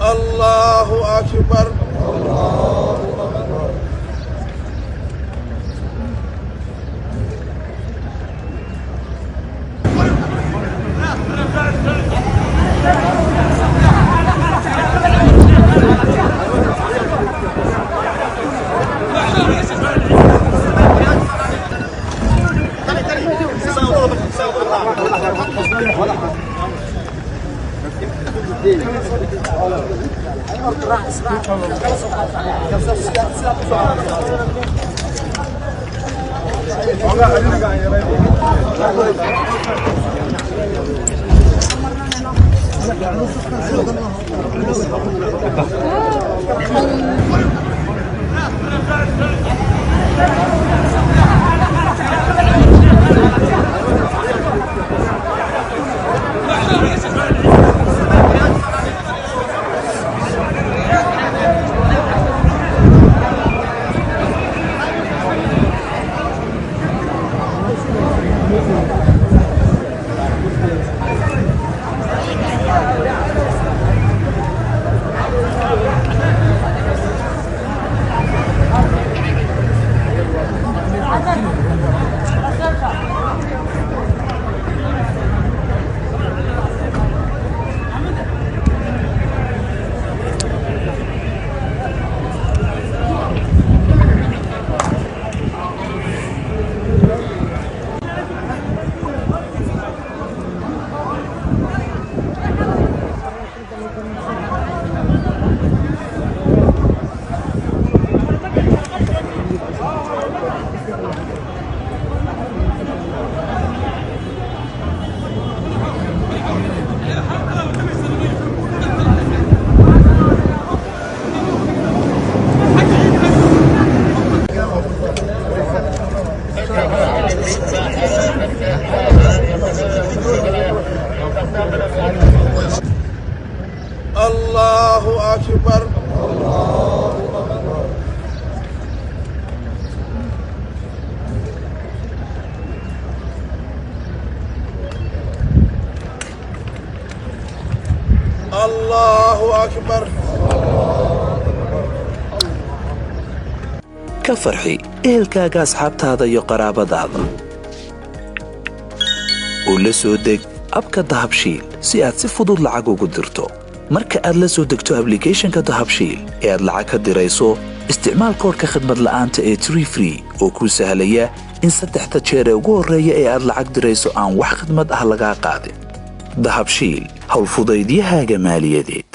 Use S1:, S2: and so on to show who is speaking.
S1: الله أكبر. الله أكبر. الله أكبر.
S2: كفرحي إلكاغا أصحابتادا يو قرابدادا ولسو دق أبكا دهبشيل سي آد سي فضود لعاق ugu dirto marka aad la soo degto applicationka dahabshiil ee aad lacag ka dirayso isticmaal koodka khidmad la'aanta ee Tree Free oo kuu sahlaya in saddexda jeer ee ugu horeeya ee aad lacag dirayso aan wax khidmad ah laga qaadin dahabshiil hawl fudaydiyahaaga maaliyadeed.